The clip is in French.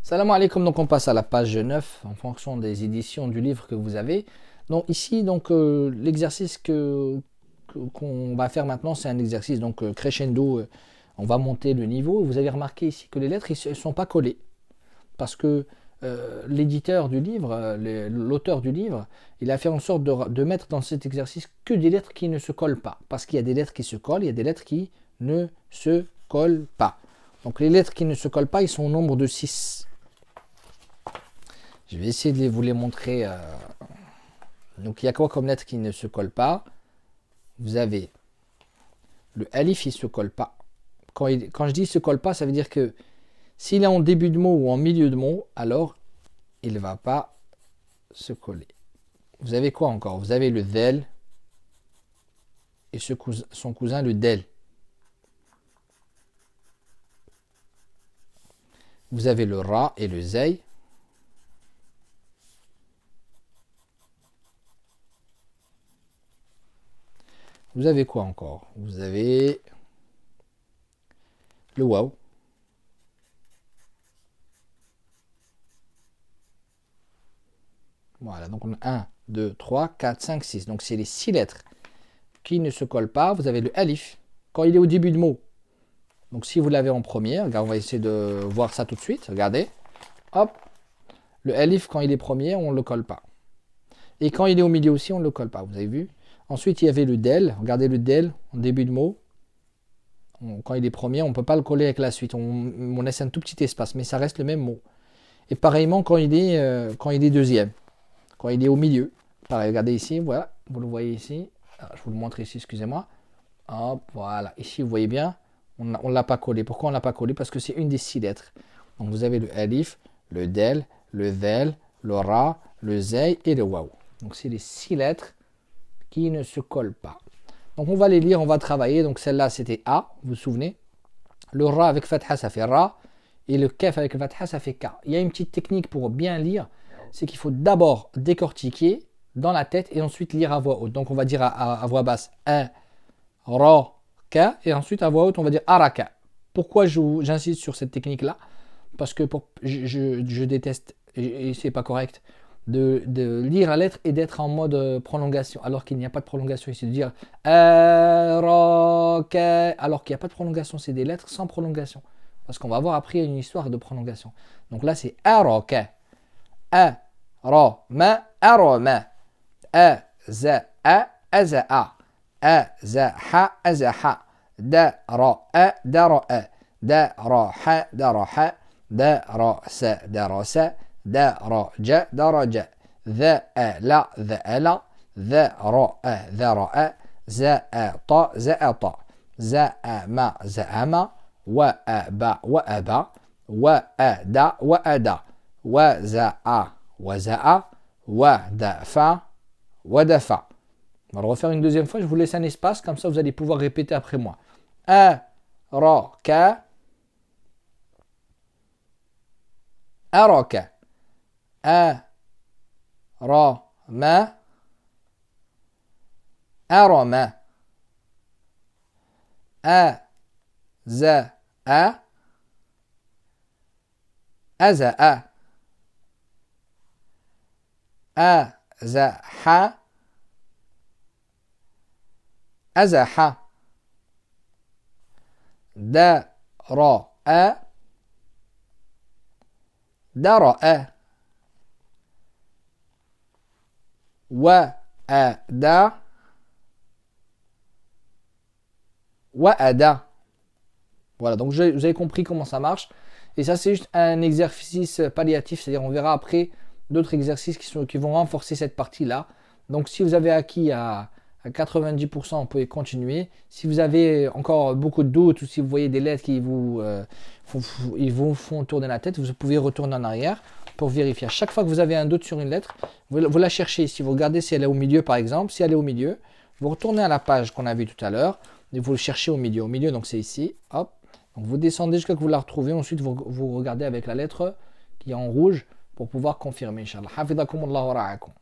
Salam alaikum, donc on passe à la page 9 en fonction des éditions du livre que vous avez. Donc ici, l'exercice qu'on va faire maintenant, c'est un exercice crescendo. On va monter le niveau. Vous avez remarqué ici que les lettres ne sont pas collées parce que l'éditeur du livre, l'auteur du livre, il a fait en sorte de mettre dans cet exercice que des lettres qui ne se collent pas. Parce qu'il y a des lettres qui se collent, il y a des lettres qui ne se collent pas. Donc les lettres qui ne se collent pas, ils sont au nombre de 6. Je vais essayer de vous les montrer. Donc il y a quoi comme lettres qui ne se collent pas? Vous avez le alif, il ne se colle pas. Quand je dis se colle pas, ça veut dire que s'il est en début de mot ou en milieu de mot, alors il ne va pas se coller. Vous avez quoi encore? Vous avez le del et son cousin le del. Vous avez le ra et le zay. Vous avez quoi encore? Vous avez le waw. Voilà, donc on a 1, 2, 3, 4, 5, 6. Donc c'est les 6 lettres qui ne se collent pas. Vous avez le alif quand il est au début de mot. Donc si vous l'avez en premier, regarde, on va essayer de voir ça tout de suite. Regardez. Hop. Le alif quand il est premier, on ne le colle pas. Et quand il est au milieu aussi, on ne le colle pas. Vous avez vu? Ensuite, il y avait le del. Regardez le del en début de mot. Quand il est premier, on ne peut pas le coller avec la suite. On laisse un tout petit espace, mais ça reste le même mot. Et pareillement quand il est deuxième. Quand il est au milieu. Pareil, regardez ici, voilà. Vous le voyez ici. Alors, je vous le montre ici, excusez-moi. Hop, voilà. Ici, vous voyez bien, on ne l'a pas collé. Pourquoi on ne l'a pas collé? Parce que c'est une des 6 lettres. Donc, vous avez le alif, le del, le zel, le ra, le zay et le waw. Donc, c'est les 6 lettres qui ne se collent pas. Donc on va les lire, on va travailler. Donc celle-là c'était A, vous vous souvenez. Le Ra avec Fatha ça fait Ra. Et le Kaf avec Fatha ça fait K. Il y a une petite technique pour bien lire. C'est qu'il faut d'abord décortiquer dans la tête et ensuite lire à voix haute. Donc on va dire à voix basse A, Ra, K. Et ensuite à voix haute on va dire Araka. Pourquoi j'insiste sur cette technique-là? Parce que je déteste, et c'est pas correct, de lire la lettre et d'être en mode prolongation, alors qu'il n'y a pas de prolongation ici, de dire alors qu'il n'y a pas de prolongation, c'est des lettres sans prolongation, parce qu'on va voir après une histoire de prolongation. Donc là c'est araka, arama, arama, azaa, azaa, azaha, azaha, daraa, daraa, daraha, daraha, darasa, darasa, daraja, daraja, dha'ala, dha'ala, dhara'a, dhara'a, za'ata, za'ata, za'ama, za'ama, wa'aba, wa'aba, wa'ada, wa'ada, waza'a, waza'a, wadafa, wadafa. On va le refaire une deuxième fois, je vous laisse un espace, comme ça vous allez pouvoir répéter après moi. Araka, araka. أرم أرم أزأ أزأ أزح أزح درأ درأ وأدا وأدا. Voilà, donc vous avez compris comment ça marche. Et ça, c'est juste un exercice palliatif, c'est-à-dire on verra après d'autres exercices qui vont renforcer cette partie-là. Donc si vous avez acquis à 90%, vous pouvez continuer. Si vous avez encore beaucoup de doutes ou si vous voyez des lettres qui vous font tourner la tête, vous pouvez retourner en arrière pour vérifier. À chaque fois que vous avez un doute sur une lettre, vous la cherchez. Si vous regardez si elle est au milieu par exemple, si elle est au milieu, vous retournez à la page qu'on a vue tout à l'heure et vous le cherchez au milieu. Au milieu, donc c'est ici. Hop. Donc vous descendez jusqu'à ce que vous la retrouvez. Ensuite, vous regardez avec la lettre qui est en rouge pour pouvoir confirmer. Inch'Allah. Hafidhakumullah wa ra'akum.